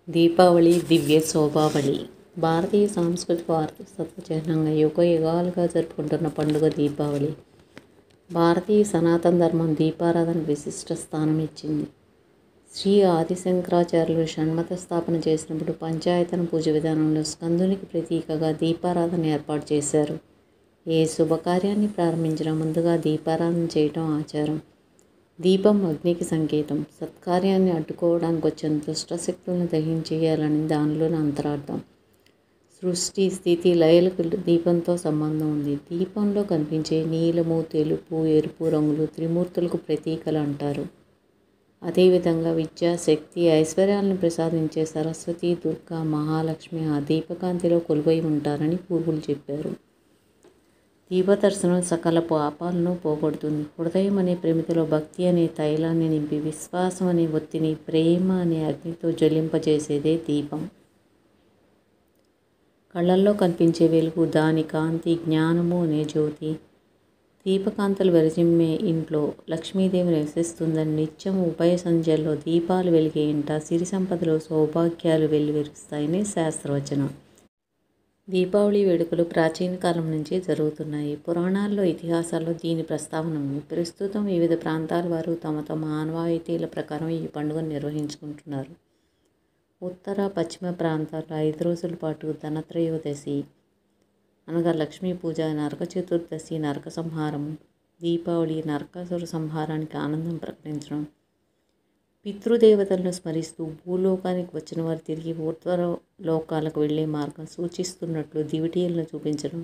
దీపావళి దివ్య శోభావళి భారతీయ సాంస్కృతిక వారసత్వ చిహ్నంగా యుగ యుగాలుగా జరుపుకుంటున్న పండుగ దీపావళి. భారతీయ సనాతన ధర్మం దీపారాధన విశిష్ట స్థానం ఇచ్చింది. శ్రీ ఆదిశంకరాచార్యులు షణ్మత స్థాపన చేసినప్పుడు పంచాయతన పూజ విధానంలో స్కందునికి ప్రతీకగా దీపారాధన ఏర్పాటు చేశారు. ఏ శుభకార్యాన్ని ప్రారంభించినా ముందుగా దీపారాధన చేయటం ఆచారం. దీపం అగ్నికి సంకేతం. సత్కార్యాన్ని అడ్డుకోవడానికి వచ్చిన దుష్టశక్తులను దహించేయాలని దానిలోని అంతరార్థం. సృష్టి స్థితి లయలకు దీపంతో సంబంధం ఉంది. దీపంలో కనిపించే నీలము, తెలుపు, ఎరుపు రంగులు త్రిమూర్తులకు ప్రతీకలు అంటారు. అదేవిధంగా విద్య, శక్తి, ఐశ్వర్యాలను ప్రసాదించే సరస్వతి, దుర్గా, మహాలక్ష్మి ఆ దీపకాంతిలో కొలువై ఉంటారని పూర్వులు చెప్పారు. దీపదర్శనం సకల పాపాలను పోగొడుతుంది. హృదయం అనే ప్రమిదలో భక్తి అనే తైలాన్ని నింపి విశ్వాసం అనే ఒత్తిని ప్రేమ అనే అగ్నితో జ్వలింపజేసేదే దీపం. కళ్ళల్లో కనిపించే వెలుగు, దాని కాంతి జ్ఞానము అనే జ్యోతి. దీపకాంతలు వెరజిమ్మే ఇంట్లో లక్ష్మీదేవి నివసిస్తుందని నిత్యం ఉభయ సంధ్యల్లో దీపాలు వెలిగే ఇంట సిరి సంపదలో సౌభాగ్యాలు వెల్లివిరుస్తాయని శాస్త్రవచనం. దీపావళి వేడుకలు ప్రాచీన కాలం నుంచి జరుగుతున్నాయి. పురాణాల్లో, ఇతిహాసాల్లో దీని ప్రస్తావన ఉంది. ప్రస్తుతం వివిధ ప్రాంతాల వారు తమ తమ ఆనవాయితీల ప్రకారం ఈ పండుగను నిర్వహించుకుంటున్నారు. ఉత్తర, పశ్చిమ ప్రాంతాల్లో 5 రోజుల పాటు ధనత్రయోదశి అనగా లక్ష్మీ పూజ, నరక చతుర్దశి నరక సంహారం, దీపావళి నరకాసుర సంహారానికి ఆనందం ప్రకటించడం, పితృదేవతలను స్మరిస్తూ భూలోకానికి వచ్చిన వారు తిరిగి ఊర్ధ్వ లోకాలకు వెళ్లే మార్గం సూచిస్తున్నట్లు దివిటీలను చూపించడం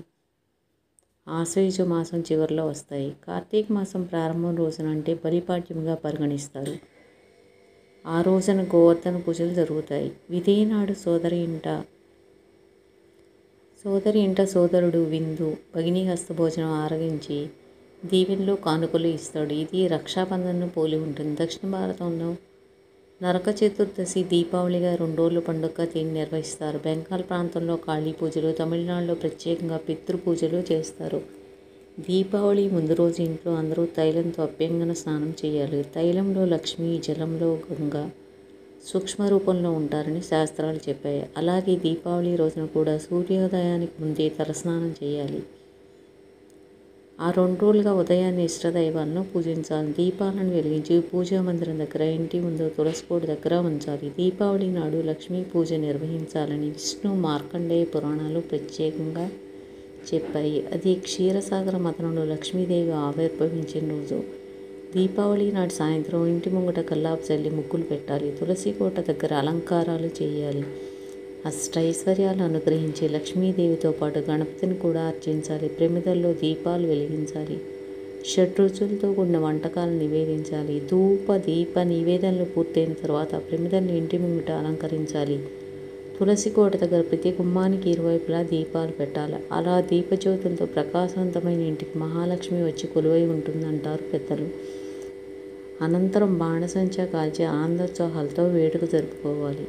ఆశ్వయుజ మాసం చివరిలో వస్తాయి. కార్తీక మాసం ప్రారంభం రోజున అంటే బలిపాడ్యమిగా పరిగణిస్తారు. ఆ రోజున గోవర్ధన పూజలు జరుగుతాయి. విధియ నాడు సోదరి ఇంట సోదరుడు విందు, భగినీ హస్తభోజనం ఆరగించి దీవెనలు, కానుకలు ఇస్తాడు. ఇది రక్షాబంధన్ను పోలి ఉంటుంది. దక్షిణ భారతంలో నరక చతుర్దశి దీపావళిగా 2 రోజుల పండుగగా దీన్ని నిర్వహిస్తారు. బెంగాల్ ప్రాంతంలో కాళీ పూజలు, తమిళనాడులో ప్రత్యేకంగా పితృపూజలు చేస్తారు. దీపావళి ముందు రోజు ఇంట్లో అందరూ తైలంతో అభ్యంగన స్నానం చేయాలి. తైలంలో లక్ష్మి, జలంలో గంగ సూక్ష్మ రూపంలో ఉంటారని శాస్త్రాలు చెప్పాయి. అలాగే దీపావళి రోజున కూడా సూర్యోదయానికి ముందే తలస్నానం చేయాలి. ఆ 2 రోజులుగా ఉదయాన్నే ఇష్టదైవాలను పూజించాలి. దీపాలను వెలిగించి పూజా మందిరం దగ్గర, ఇంటి ముందు తులసికోట దగ్గర ఉంచాలి. దీపావళి నాడు లక్ష్మీ పూజ నిర్వహించాలని విష్ణు, మార్కండేయ పురాణాలు ప్రత్యేకంగా చెప్పాయి. అది క్షీరసాగర మథనంలో లక్ష్మీదేవి ఆవిర్భవించిన రోజు. దీపావళి నాటి సాయంత్రం ఇంటి ముంగట కల్లాపు చల్లి ముగ్గులు పెట్టాలి. తులసి కోట దగ్గర అలంకారాలు చేయాలి. అష్టైశ్వర్యాలు అనుగ్రహించే లక్ష్మీదేవితో పాటు గణపతిని కూడా అర్చించాలి. ప్రమిదల్లో దీపాలు వెలిగించాలి. షడ్రుచులతో కూడిన వంటకాలను నివేదించాలి. ధూప దీప నివేదనలు పూర్తయిన తర్వాత ప్రమిదలను ఇంటి ముంగిట అలంకరించాలి. తులసి కోట దగ్గర ప్రతి గుమ్మానికి ఇరువైపులా దీపాలు పెట్టాలి. అలా దీపజ్యోతులతో ప్రకాశవంతమైన ఇంటికి మహాలక్ష్మి వచ్చి కొలువై ఉంటుందంటారు పెద్దలు. అనంతరం బాణసంచా కాల్చి ఆనందోత్సాహాలతో వేడుక జరుపుకోవాలి.